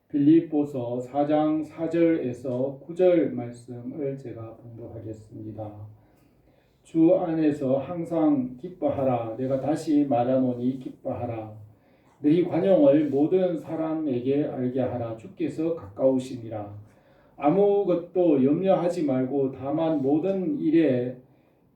빌립보서 4장 4절에서 9절 말씀을 제가 봉독하겠습니다. 주 안에서 항상 기뻐하라. 내가 다시 말하노니 기뻐하라. 너희 관용을 모든 사람에게 알게 하라. 주께서 가까우시니라. 아무것도 염려하지 말고 다만 모든 일에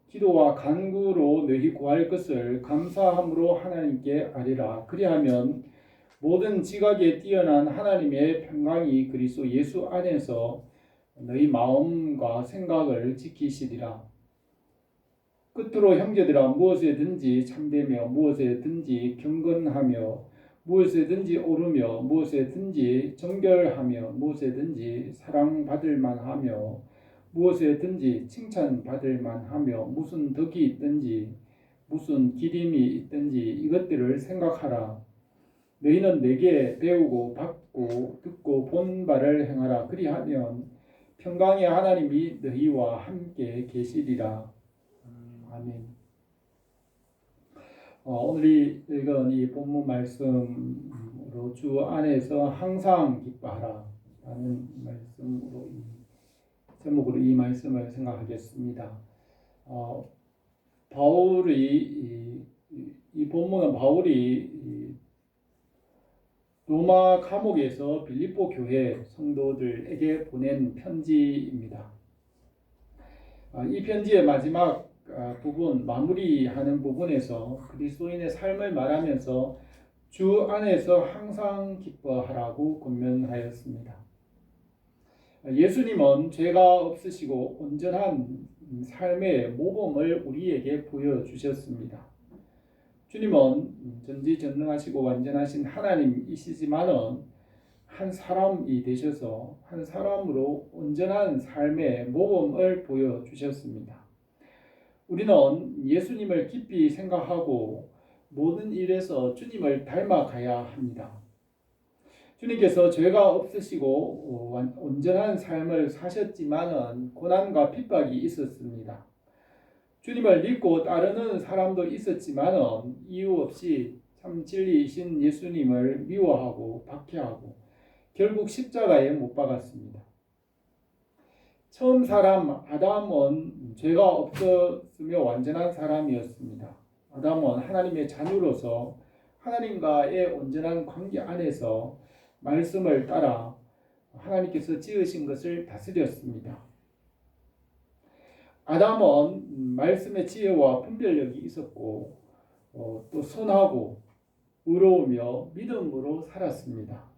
기도와 간구로 너희 구할 것을 감사함으로 하나님께 아뢰라. 그리하면 모든 지각에 뛰어난 하나님의 평강이 그리스도 예수 안에서 너희 마음과 생각을 지키시리라. 끝으로 형제들아, 무엇에든지 참되며 무엇에든지 경건하며 무엇에든지 오르며 무엇에든지 정결하며 무엇에든지 사랑받을 만하며 무엇에든지 칭찬받을 만하며 무슨 덕이 있든지 무슨 기림이 있든지 이것들을 생각하라. 너희는 내게 배우고 받고 듣고 본 바를 행하라. 그리하면 평강의 하나님이 너희와 함께 계시리라. 아멘. 오늘 읽은 이 본문 말씀으로 주 안에서 항상 기뻐하라 라는 말씀으로 제목으로 이 말씀을 생각하겠습니다. 바울이 이 본문은 바울이 로마 감옥에서 빌립보 교회 성도들에게 보낸 편지입니다. 이 편지의 마지막 부분, 마무리하는 부분에서 그리스도인의 삶을 말하면서 주 안에서 항상 기뻐하라고 권면하였습니다. 예수님은 죄가 없으시고 온전한 삶의 모범을 우리에게 보여주셨습니다. 주님은 전지전능하시고 완전하신 하나님이시지만은 한 사람이 되셔서 한 사람으로 온전한 삶의 모범을 보여주셨습니다. 우리는 예수님을 깊이 생각하고 모든 일에서 주님을 닮아가야 합니다. 주님께서 죄가 없으시고 온전한 삶을 사셨지만은 고난과 핍박이 있었습니다. 주님을 믿고 따르는 사람도 있었지만은 이유 없이 참 진리이신 예수님을 미워하고 박해하고 결국 십자가에 못 박았습니다. 처음 사람 아담은 죄가 없었으며 완전한 사람이었습니다. 아담은 하나님의 자녀로서 하나님과의 온전한 관계 안에서 말씀을 따라 하나님께서 지으신 것을 다스렸습니다. 아담은 말씀의 지혜와 분별력이 있었고 또 선하고 의로우며 믿음으로 살았습니다.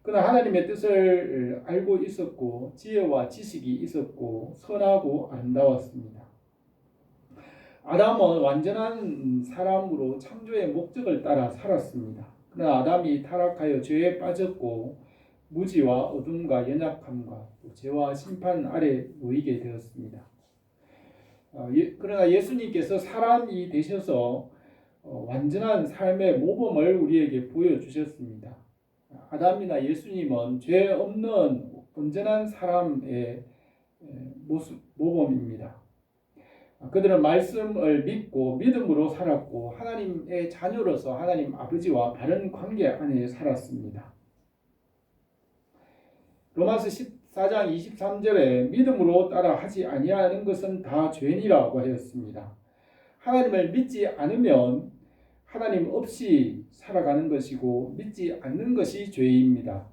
그러나 하나님의 뜻을 알고 있었고 지혜와 지식이 있었고 선하고 아름다웠습니다. 아담은 완전한 사람으로 창조의 목적을 따라 살았습니다. 그러나 아담이 타락하여 죄에 빠졌고 무지와 어둠과 연약함과 또 죄와 심판 아래 놓이게 되었습니다. 그러나 예수님께서 사람이 되셔서 완전한 삶의 모범을 우리에게 보여주셨습니다. 아담이나 예수님은 죄 없는 온전한 사람의 모범입니다. 그들은 말씀을 믿고 믿음으로 살았고 하나님의 자녀로서 하나님 아버지와 바른 관계 안에 살았습니다. 로마서 14장 23절에 믿음으로 따라 하지 아니하는 것은 다 죄니라고 하였습니다. 하나님을 믿지 않으면 하나님 없이 살아가는 것이고 믿지 않는 것이 죄입니다.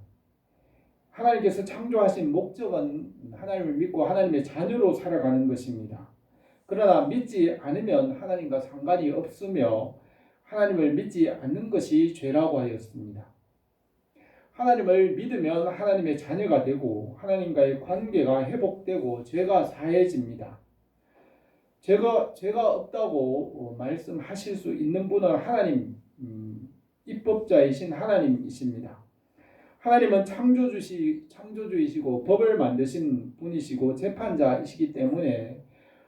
하나님께서 창조하신 목적은 하나님을 믿고 하나님의 자녀로 살아가는 것입니다. 그러나 믿지 않으면 하나님과 상관이 없으며 하나님을 믿지 않는 것이 죄라고 하였습니다. 하나님을 믿으면 하나님의 자녀가 되고 하나님과의 관계가 회복되고 죄가 사해집니다. 죄가 없다고 말씀하실 수 있는 분은 하나님, 입법자이신 하나님이십니다. 하나님은 창조주이시고 법을 만드신 분이시고 재판자이시기 때문에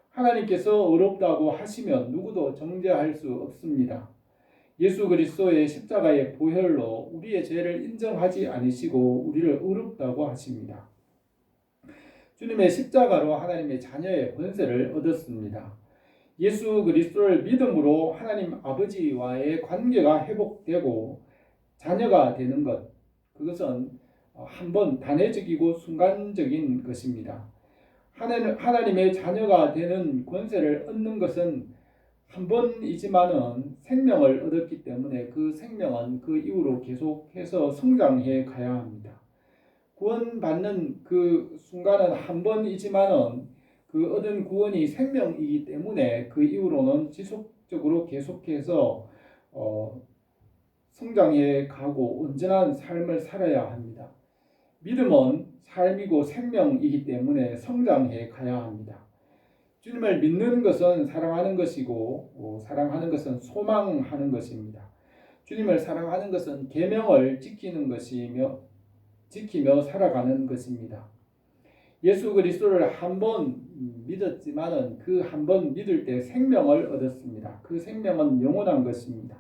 하나님께서 어렵다고 하시면 누구도 정죄할 수 없습니다. 예수 그리스도의 십자가의 보혈로 우리의 죄를 인정하지 않으시고 우리를 어렵다고 하십니다. 주님의 십자가로 하나님의 자녀의 권세를 얻었습니다. 예수 그리스도를 믿음으로 하나님 아버지와의 관계가 회복되고 자녀가 되는 것, 그것은 한 번 단회적이고 순간적인 것입니다. 하나님의 자녀가 되는 권세를 얻는 것은 한 번이지만은 생명을 얻었기 때문에 그 생명은 그 이후로 계속해서 성장해 가야 합니다. 구원받는 그 순간은 한 번이지만은 그 얻은 구원이 생명이기 때문에 그 이후로는 지속적으로 계속해서 성장해 가고 온전한 삶을 살아야 합니다. 믿음은 삶이고 생명이기 때문에 성장해 가야 합니다. 주님을 믿는 것은 사랑하는 것이고 사랑하는 것은 소망하는 것입니다. 주님을 사랑하는 것은 계명을 지키며 살아가는 것입니다. 예수 그리스도를 한 번 믿었지만은 그 한 번 믿을 때 생명을 얻었습니다. 그 생명은 영원한 것입니다.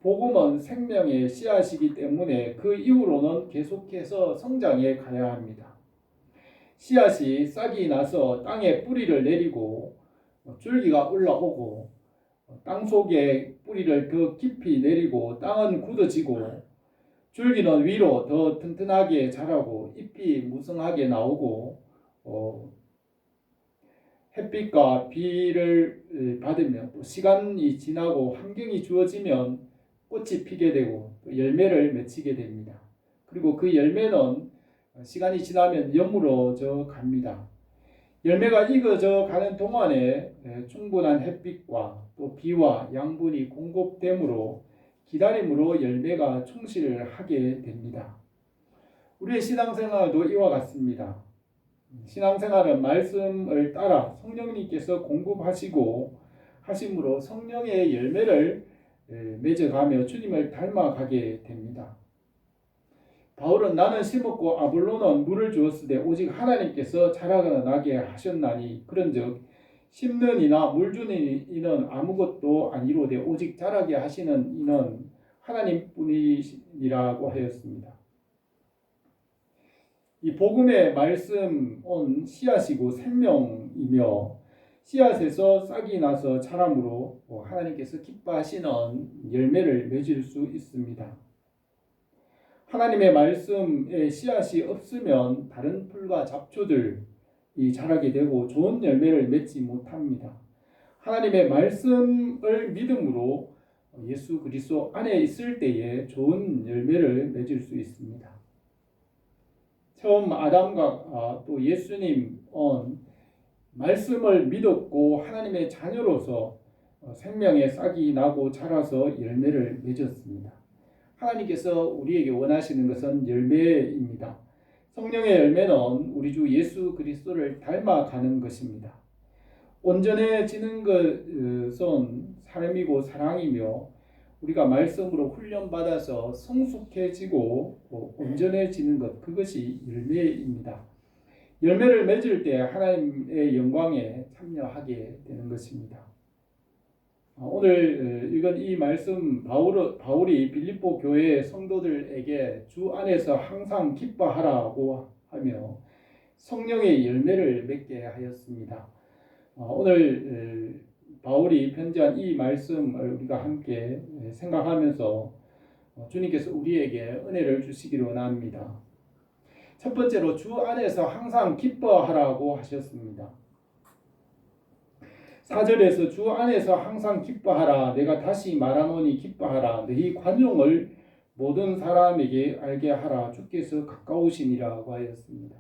복음은 생명의 씨앗이기 때문에 그 이후로는 계속해서 성장해 가야 합니다. 씨앗이 싹이 나서 땅에 뿌리를 내리고 줄기가 올라오고 땅 속에 뿌리를 더 깊이 내리고 땅은 굳어지고 줄기는 위로 더 튼튼하게 자라고 잎이 무성하게 나오고 햇빛과 비를 받으며 또 시간이 지나고 환경이 주어지면 꽃이 피게 되고 또 열매를 맺히게 됩니다. 그리고 그 열매는 시간이 지나면 여물어져 갑니다. 열매가 익어져 가는 동안에 충분한 햇빛과 또 비와 양분이 공급되므로 기다림으로 열매가 충실을 하게 됩니다. 우리의 신앙생활도 이와 같습니다. 신앙생활은 말씀을 따라 성령님께서 공급하시고 하심으로 성령의 열매를 맺어가며 주님을 닮아가게 됩니다. 바울은 나는 심었고 아볼로는 물을 주었으되 오직 하나님께서 자라나게 하셨나니 그런즉 심는 이나 물 주는 이는 아무것도 아니로되 오직 자라게 하시는 이는 하나님뿐이시라고 하였습니다. 이 복음의 말씀은 씨앗이고 생명이며 씨앗에서 싹이 나서 자람으로 하나님께서 기뻐하시는 열매를 맺을 수 있습니다. 하나님의 말씀에 씨앗이 없으면 다른 풀과 잡초들이 자라게 되고 좋은 열매를 맺지 못합니다. 하나님의 말씀을 믿음으로 예수 그리스도 안에 있을 때에 좋은 열매를 맺을 수 있습니다. 처음 아담과 또 예수님은 말씀을 믿었고 하나님의 자녀로서 생명의 싹이 나고 자라서 열매를 맺었습니다. 하나님께서 우리에게 원하시는 것은 열매입니다. 성령의 열매는 우리 주 예수 그리스도를 닮아가는 것입니다. 온전해지는 것은 삶이고 사랑이며 우리가 말씀으로 훈련받아서 성숙해지고 온전해지는 것, 그것이 열매입니다. 열매를 맺을 때 하나님의 영광에 참여하게 되는 것입니다. 오늘 읽은 이 말씀 바울이 빌립보 교회 성도들에게 주 안에서 항상 기뻐하라고 하며 성령의 열매를 맺게 하였습니다. 오늘 바울이 편지한 이 말씀을 우리가 함께 생각하면서 주님께서 우리에게 은혜를 주시기를 원합니다. 첫 번째로 주 안에서 항상 기뻐하라고 하셨습니다. 4절에서 주 안에서 항상 기뻐하라. 내가 다시 말하노니 기뻐하라. 너희 관용을 모든 사람에게 알게 하라. 주께서 가까우시니라고 하였습니다.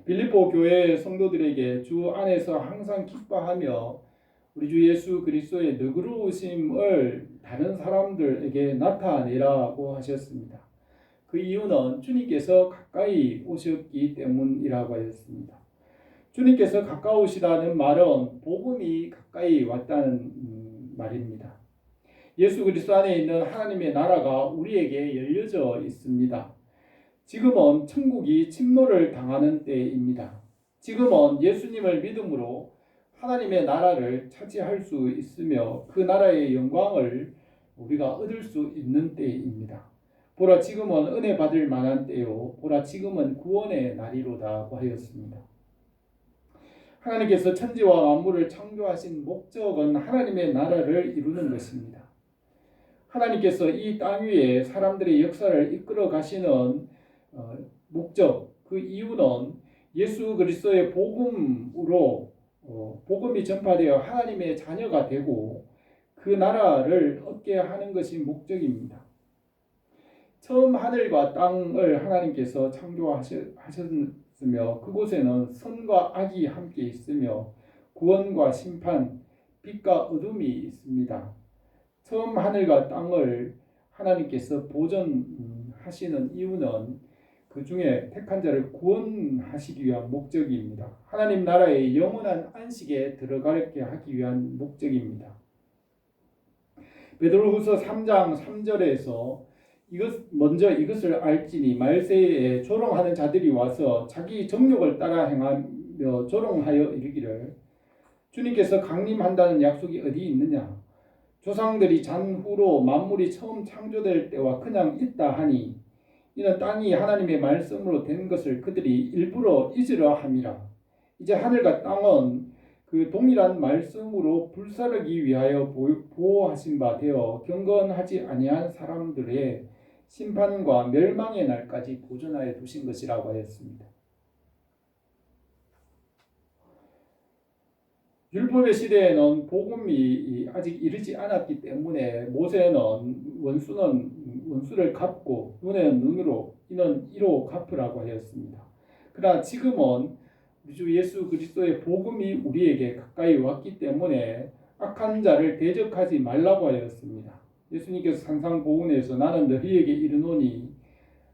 빌립보 교회 성도들에게 주 안에서 항상 기뻐하며 우리 주 예수 그리스도의 너그러우심을 다른 사람들에게 나타내라고 하셨습니다. 그 이유는 주님께서 가까이 오셨기 때문이라고 하였습니다. 주님께서 가까우시다는 말은 복음이 가까이 왔다는 말입니다. 예수 그리스도 안에 있는 하나님의 나라가 우리에게 열려져 있습니다. 지금은 천국이 침노를 당하는 때입니다. 지금은 예수님을 믿음으로 하나님의 나라를 차지할 수 있으며 그 나라의 영광을 우리가 얻을 수 있는 때입니다. 보라 지금은 은혜 받을 만한 때요 보라 지금은 구원의 날이로다고 하였습니다. 하나님께서 천지와 만물을 창조하신 목적은 하나님의 나라를 이루는 것입니다. 하나님께서 이 땅 위에 사람들의 역사를 이끌어 가시는 목적, 그 이유는 예수 그리스도의 복음으로 복음이 전파되어 하나님의 자녀가 되고 그 나라를 얻게 하는 것이 목적입니다. 처음 하늘과 땅을 하나님께서 창조하셨으며 그곳에는 선과 악이 함께 있으며 구원과 심판, 빛과 어둠이 있습니다. 처음 하늘과 땅을 하나님께서 보존하시는 이유는 그 중에 택한 자를 구원하시기 위한 목적입니다. 하나님 나라의 영원한 안식에 들어가게 하기 위한 목적입니다. 베드로후서 3장 3절에서 먼저 이것을 알지니 말세에 조롱하는 자들이 와서 자기 정욕을 따라 행하며 조롱하여 이르기를 주님께서 강림한다는 약속이 어디 있느냐? 조상들이 잔 후로 만물이 처음 창조될 때와 그냥 있다 하니 이는 땅이 하나님의 말씀으로 된 것을 그들이 일부러 잊으려 함이라. 이제 하늘과 땅은 그 동일한 말씀으로 불사르기 위하여 보호하신 바 되어 경건하지 아니한 사람들의 심판과 멸망의 날까지 보존하여 두신 것이라고 하였습니다. 율법의 시대에는 복음이 아직 이르지 않았기 때문에 모세는 원수를 갚고 눈에는 눈으로 이는 이로 갚으라고 하였습니다. 그러나 지금은 우리 주 예수 그리스도의 복음이 우리에게 가까이 왔기 때문에 악한 자를 대적하지 말라고 하였습니다. 예수님께서 산상보훈에서 나는 너희에게 이르노니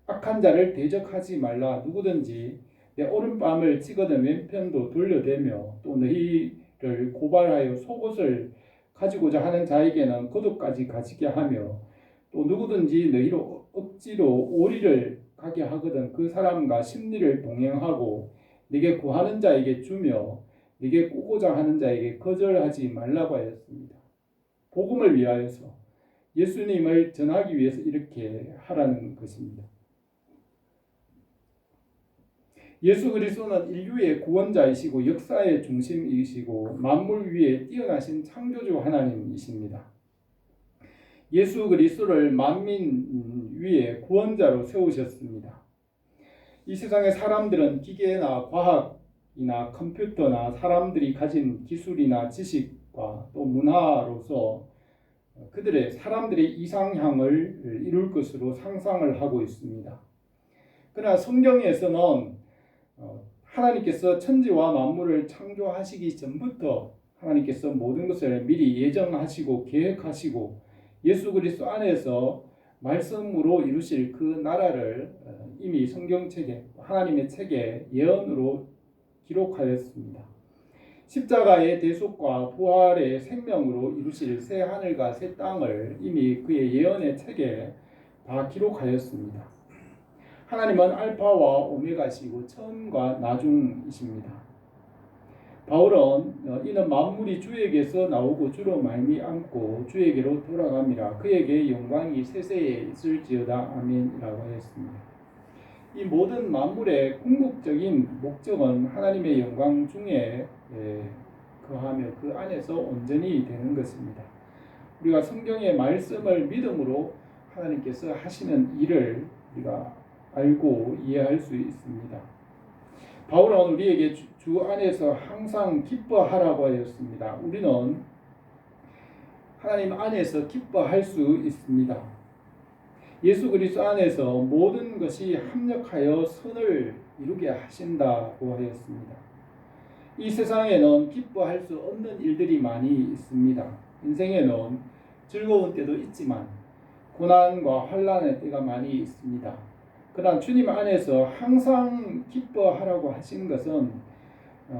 악한 자를 대적하지 말라. 누구든지 내 오른뺨을 치거든 왼편도 돌려대며 또 너희를 고발하여 속옷을 가지고자 하는 자에게는 겉옷까지 가지게 하며 또 누구든지 너희로 억지로 오리를 가게 하거든 그 사람과 심리를 동행하고 네게 구하는 자에게 주며 네게 꾸고자 하는 자에게 거절하지 말라고 하였습니다. 복음을 위하여서 예수님을 전하기 위해서 이렇게 하라는 것입니다. 예수 그리스도는 인류의 구원자이시고 역사의 중심이시고 만물 위에 뛰어나신 창조주 하나님이십니다. 예수 그리스도를 만민 위에 구원자로 세우셨습니다. 이 세상의 사람들은 기계나 과학이나 컴퓨터나 사람들이 가진 기술이나 지식과 또 문화로서 사람들의 이상향을 이룰 것으로 상상을 하고 있습니다. 그러나 성경에서는 하나님께서 천지와 만물을 창조하시기 전부터 하나님께서 모든 것을 미리 예정하시고 계획하시고 예수 그리스도 안에서 말씀으로 이루실 그 나라를 이미 성경책에 하나님의 책에 예언으로 기록하였습니다. 십자가의 대속과 부활의 생명으로 이루실 새 하늘과 새 땅을 이미 그의 예언의 책에 다 기록하였습니다. 하나님은 알파와 오메가시고 처음과 나중이십니다. 바울은 이는 만물이 주에게서 나오고 주로 말미암고 주에게로 돌아갑니다. 그에게 영광이 세세에 있을지어다. 아멘이라고 하였습니다. 이 모든 만물의 궁극적인 목적은 하나님의 영광 중에 거하며 그 안에서 온전히 되는 것입니다. 우리가 성경의 말씀을 믿음으로 하나님께서 하시는 일을 우리가 알고 이해할 수 있습니다. 바울은 우리에게 주 안에서 항상 기뻐하라고 하였습니다. 우리는 하나님 안에서 기뻐할 수 있습니다. 예수 그리스도 안에서 모든 것이 합력하여 선을 이루게 하신다고 하였습니다. 이 세상에는 기뻐할 수 없는 일들이 많이 있습니다. 인생에는 즐거운 때도 있지만 고난과 환난의 때가 많이 있습니다. 그러나 주님 안에서 항상 기뻐하라고 하신 것은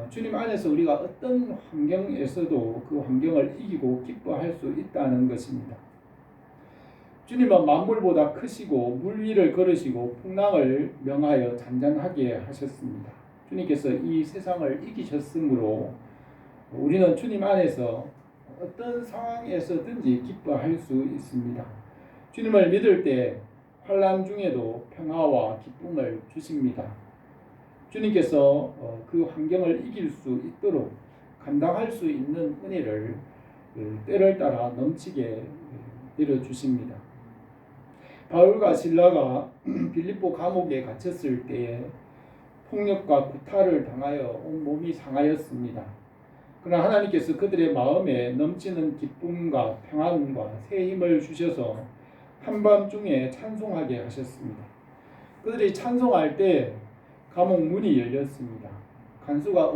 주님 안에서 우리가 어떤 환경에서도 그 환경을 이기고 기뻐할 수 있다는 것입니다. 주님은 만물보다 크시고 물 위를 걸으시고 풍랑을 명하여 잔잔하게 하셨습니다. 주님께서 이 세상을 이기셨으므로 우리는 주님 안에서 어떤 상황에서든지 기뻐할 수 있습니다. 주님을 믿을 때 환난 중에도 평화와 기쁨을 주십니다. 주님께서 그 환경을 이길 수 있도록 감당할 수 있는 은혜를 때를 따라 넘치게 내려주십니다. 바울과 실라가 빌립보 감옥에 갇혔을 때에 폭력과 구타를 당하여 온몸이 상하였습니다. 그러나 하나님께서 그들의 마음에 넘치는 기쁨과 평안과 새 힘을 주셔서 한밤중에 찬송하게 하셨습니다. 그들이 찬송할 때 감옥 문이 열렸습니다. 간수가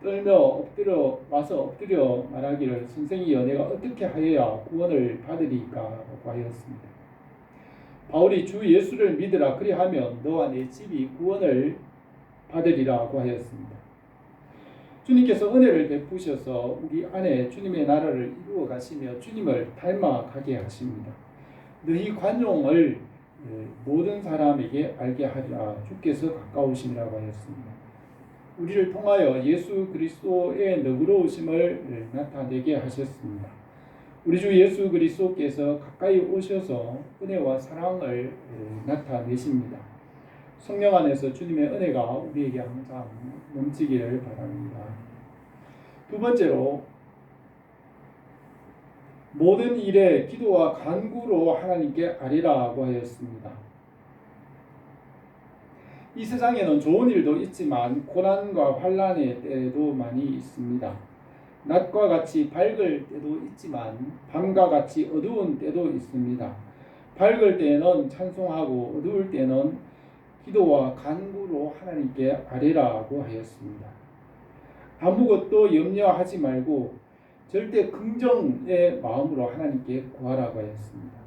엎드려 말하기를 선생이여 내가 어떻게 하여야 구원을 받으리까 라고 하였습니다. 바울이 주 예수를 믿으라 그리하면 너와 내 집이 구원을 받으리라고 하였습니다. 주님께서 은혜를 베푸셔서 우리 안에 주님의 나라를 이루어 가시며 주님을 닮아가게 하십니다. 너희 관용을 모든 사람에게 알게 하리라 주께서 가까우시니라고 하였습니다. 우리를 통하여 예수 그리스도의 너그러우심을 나타내게 하셨습니다. 우리 주 예수 그리스도께서 가까이 오셔서 은혜와 사랑을 나타내십니다. 성령 안에서 주님의 은혜가 우리에게 항상 넘치기를 바랍니다. 두 번째로 모든 일에 기도와 간구로 하나님께 아뢰라고 하였습니다. 이 세상에는 좋은 일도 있지만 고난과 환난의 때도 많이 있습니다. 낮과 같이 밝을 때도 있지만 밤과 같이 어두운 때도 있습니다. 밝을 때는 찬송하고 어두울 때는 기도와 간구로 하나님께 아뢰라고 하였습니다. 아무것도 염려하지 말고 절대 긍정의 마음으로 하나님께 구하라고 하였습니다.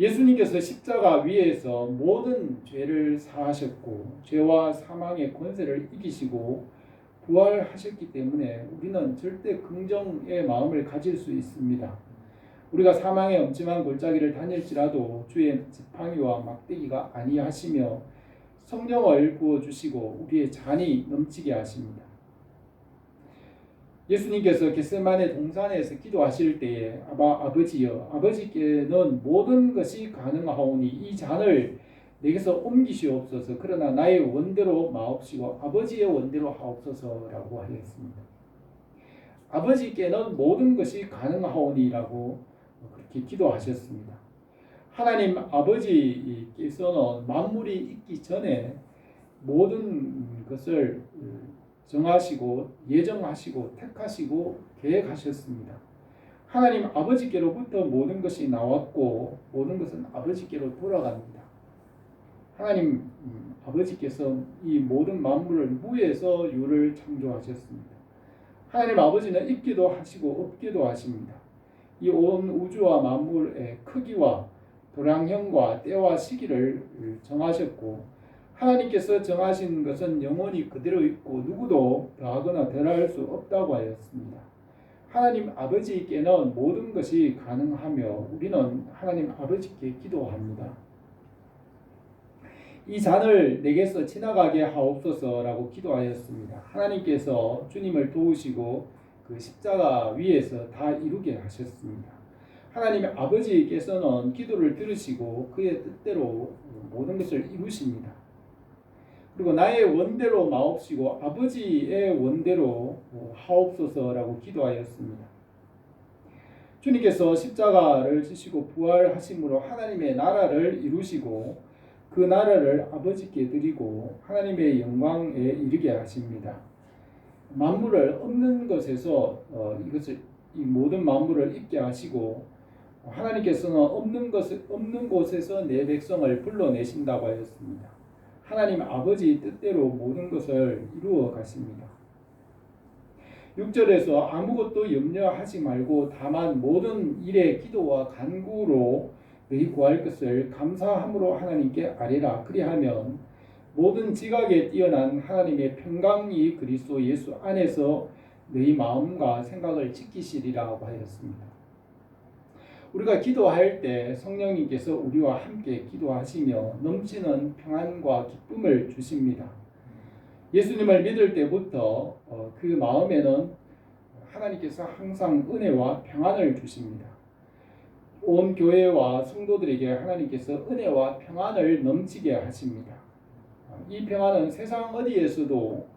예수님께서 십자가 위에서 모든 죄를 사하셨고 죄와 사망의 권세를 이기시고 부활하셨기 때문에 우리는 절대 긍정의 마음을 가질 수 있습니다. 우리가 사망의 엄침한 골짜기를 다닐지라도 주의 지팡이와 막대기가 아니하시며 성령을 부어주시고 우리의 잔이 넘치게 하십니다. 예수님께서 겟세마네 동산에서 기도하실 때에 아버지여 아버지께는 모든 것이 가능하오니 이 잔을 내게서 옮기시옵소서. 그러나 나의 원대로 마옵시고 아버지의 원대로 하옵소서라고 하였습니다. 아버지께는 모든 것이 가능하오니라고 그렇게 기도하셨습니다. 하나님 아버지께서는 만물이 있기 전에 모든 것을 정하시고 예정하시고 택하시고 계획하셨습니다. 하나님 아버지께로부터 모든 것이 나왔고 모든 것은 아버지께로 돌아갑니다. 하나님 아버지께서 이 모든 만물을 무에서 유를 창조하셨습니다. 하나님 아버지는 있기도 하시고 없기도 하십니다. 이 온 우주와 만물의 크기와 도량형과 때와 시기를 정하셨고 하나님께서 정하신 것은 영원히 그대로 있고 누구도 더하거나 덜할 수 없다고 하였습니다. 하나님 아버지께는 모든 것이 가능하며 우리는 하나님 아버지께 기도합니다. 이 잔을 내게서 지나가게 하옵소서라고 기도하였습니다. 하나님께서 주님을 도우시고 그 십자가 위에서 다 이루게 하셨습니다. 하나님 아버지께서는 기도를 들으시고 그의 뜻대로 모든 것을 이루십니다. 그리고 나의 원대로 마옵시고 아버지의 원대로 하옵소서라고 기도하였습니다. 주님께서 십자가를 지시고 부활하심으로 하나님의 나라를 이루시고 그 나라를 아버지께 드리고 하나님의 영광에 이르게 하십니다. 만물을 없는 것에서 이 모든 만물을 있게 하시고 하나님께서는 없는 곳에서 내 백성을 불러내신다고 하였습니다. 하나님 아버지 뜻대로 모든 것을 이루어 가십니다. 6절에서 아무것도 염려하지 말고 다만 모든 일에 기도와 간구로 너희 구할 것을 감사함으로 하나님께 아뢰라. 그리하면 모든 지각에 뛰어난 하나님의 평강이 그리스도 예수 안에서 너희 마음과 생각을 지키시리라고 하였습니다. 우리가 기도할 때 성령님께서 우리와 함께 기도하시며 넘치는 평안과 기쁨을 주십니다. 예수님을 믿을 때부터 그 마음에는 하나님께서 항상 은혜와 평안을 주십니다. 온 교회와 성도들에게 하나님께서 은혜와 평안을 넘치게 하십니다. 이 평안은 세상 어디에서도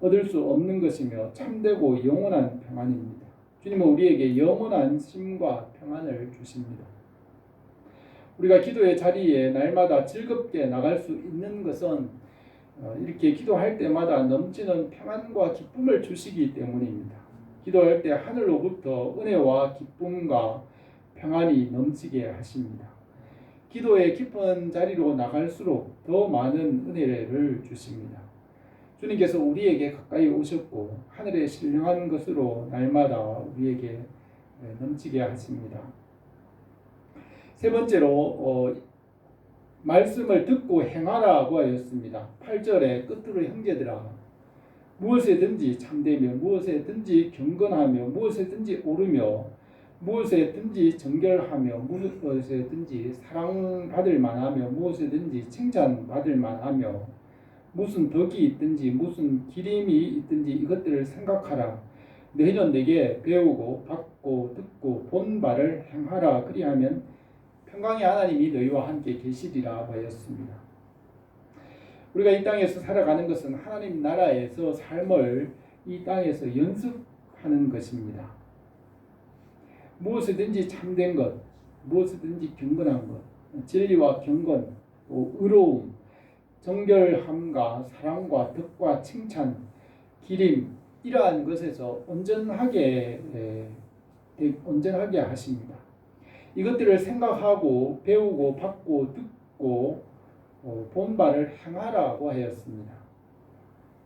얻을 수 없는 것이며 참되고 영원한 평안입니다. 주님은 우리에게 영원한 쉼과 평안을 주십니다. 우리가 기도의 자리에 날마다 즐겁게 나갈 수 있는 것은 이렇게 기도할 때마다 넘치는 평안과 기쁨을 주시기 때문입니다. 기도할 때 하늘로부터 은혜와 기쁨과 평안이 넘치게 하십니다. 기도의 깊은 자리로 나갈수록 더 많은 은혜를 주십니다. 주님께서 우리에게 가까이 오셨고 하늘의 신령한 것으로 날마다 우리에게 넘치게 하십니다. 세 번째로 말씀을 듣고 행하라고 하였습니다. 8절의 끝으로 형제들아 무엇에든지 참되며 무엇에든지 경건하며 무엇에든지 오르며 무엇에든지 정결하며 무엇에든지 사랑받을 만하며 무엇에든지 칭찬받을 만하며 무슨 덕이 있든지 무슨 기림이 있든지 이것들을 생각하라. 너희는 내게 배우고 받고 듣고 본 바를 행하라. 그리하면 평강의 하나님이 너희와 함께 계시리라 하였습니다. 우리가 이 땅에서 살아가는 것은 하나님 나라에서 삶을 이 땅에서 연습하는 것입니다. 무엇이든지 참된 것, 무엇이든지 경건한 것, 진리와 경건, 의로움, 정결함과 사랑과 덕과 칭찬, 기림 이러한 것에서 온전하게 하십니다. 이것들을 생각하고 배우고 받고 듣고 본 바를 행하라고 하였습니다.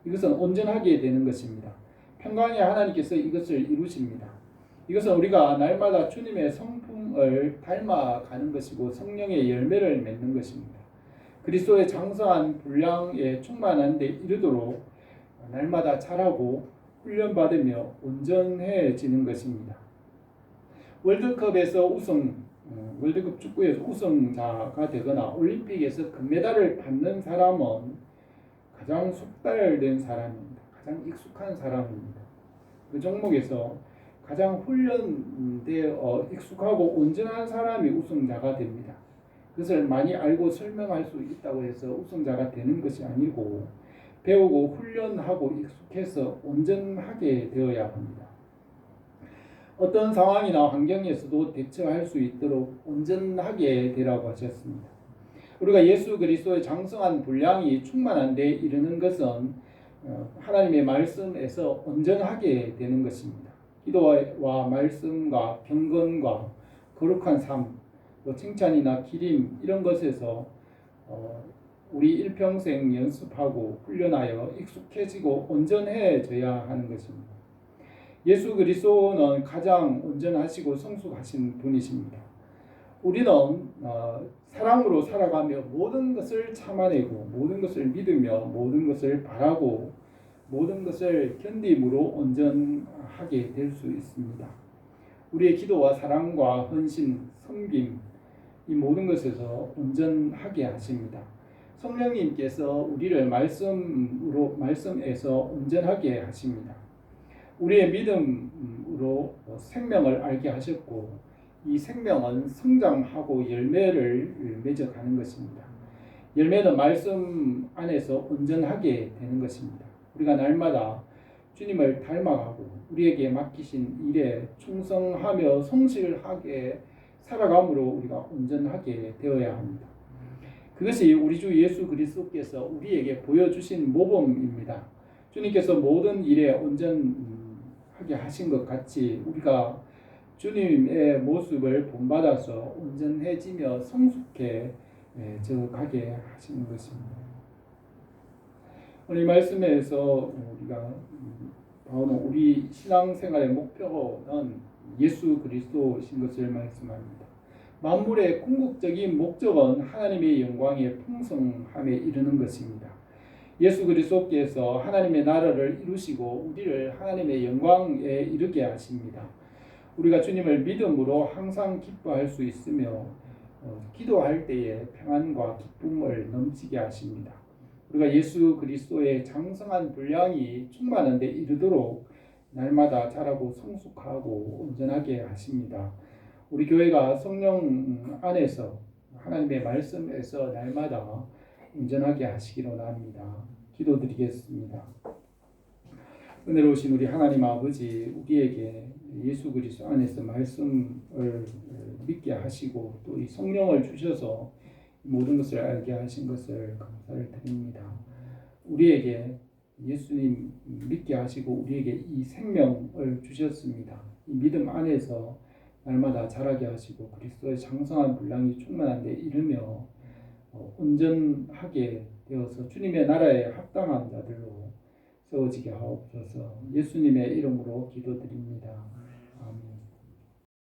이것은 온전하게 되는 것입니다. 평강의 하나님께서 이것을 이루십니다. 이것은 우리가 날마다 주님의 성품을 닮아가는 것이고 성령의 열매를 맺는 것입니다. 그리스도의 장성한 분량에 충만한 데 이르도록 날마다 자라고 훈련받으며 온전해지는 것입니다. 월드컵에서 월드컵 축구에서 우승자가 되거나 올림픽에서 금메달을 받는 사람은 가장 숙달된 사람입니다. 가장 익숙한 사람입니다. 그 종목에서 가장 훈련되어 익숙하고 온전한 사람이 우승자가 됩니다. 그것을 많이 알고 설명할 수 있다고 해서 우승자가 되는 것이 아니고 배우고 훈련하고 익숙해서 온전하게 되어야 합니다. 어떤 상황이나 환경에서도 대처할 수 있도록 온전하게 되라고 하셨습니다. 우리가 예수 그리스도의 장성한 분량이 충만한 데 이르는 것은 하나님의 말씀에서 온전하게 되는 것입니다. 기도와 말씀과 경건과 거룩한 삶, 또 칭찬이나 기림 이런 것에서 우리 일평생 연습하고 훈련하여 익숙해지고 온전해져야 하는 것입니다. 예수 그리스도는 가장 온전하시고 성숙하신 분이십니다. 우리는 사랑으로 살아가며 모든 것을 참아내고 모든 것을 믿으며 모든 것을 바라고 모든 것을 견딤으로 온전하게 될 수 있습니다. 우리의 기도와 사랑과 헌신, 섬김 이 모든 것에서 온전하게 하십니다. 성령님께서 우리를 말씀에서 온전하게 하십니다. 우리의 믿음으로 생명을 알게 하셨고 이 생명은 성장하고 열매를 맺어가는 것입니다. 열매는 말씀 안에서 온전하게 되는 것입니다. 우리가 날마다 주님을 닮아가고 우리에게 맡기신 일에 충성하며 성실하게 살아감으로 우리가 온전하게 되어야 합니다. 그것이 우리 주 예수 그리스도께서 우리에게 보여주신 모범입니다. 주님께서 모든 일에 온전하게 하신 것 같이 우리가 주님의 모습을 본받아서 온전해지며 성숙해져 가게 하시는 것입니다. 오늘 말씀에서 우리가 우리 신앙생활의 목표는 예수 그리스도신 것을 말씀합니다. 만물의 궁극적인 목적은 하나님의 영광의 풍성함에 이르는 것입니다. 예수 그리스도께서 하나님의 나라를 이루시고 우리를 하나님의 영광에 이르게 하십니다. 우리가 주님을 믿음으로 항상 기뻐할 수 있으며 기도할 때에 평안과 기쁨을 넘치게 하십니다. 우리가 예수 그리스도의 장성한 분량이 충만한 데 이르도록 날마다 자라고 성숙하고 온전하게 하십니다. 우리 교회가 성령 안에서 하나님의 말씀에서 날마다 온전하게 하시기로 합니다. 기도드리겠습니다. 은혜로우신 우리 하나님 아버지, 우리에게 예수 그리스도 안에서 말씀을 믿게 하시고 또 이 성령을 주셔서 모든 것을 알게 하신 것을 감사를 드립니다. 우리에게 예수님 믿게 하시고 우리에게 이 생명을 주셨습니다. 이 믿음 안에서 날마다 자라게 하시고 그리스도의 장성한 분량이 충만한 데 이르며 온전하게 되어서 주님의 나라에 합당한 자들로 세워지게 하옵소서. 예수님의 이름으로 기도드립니다.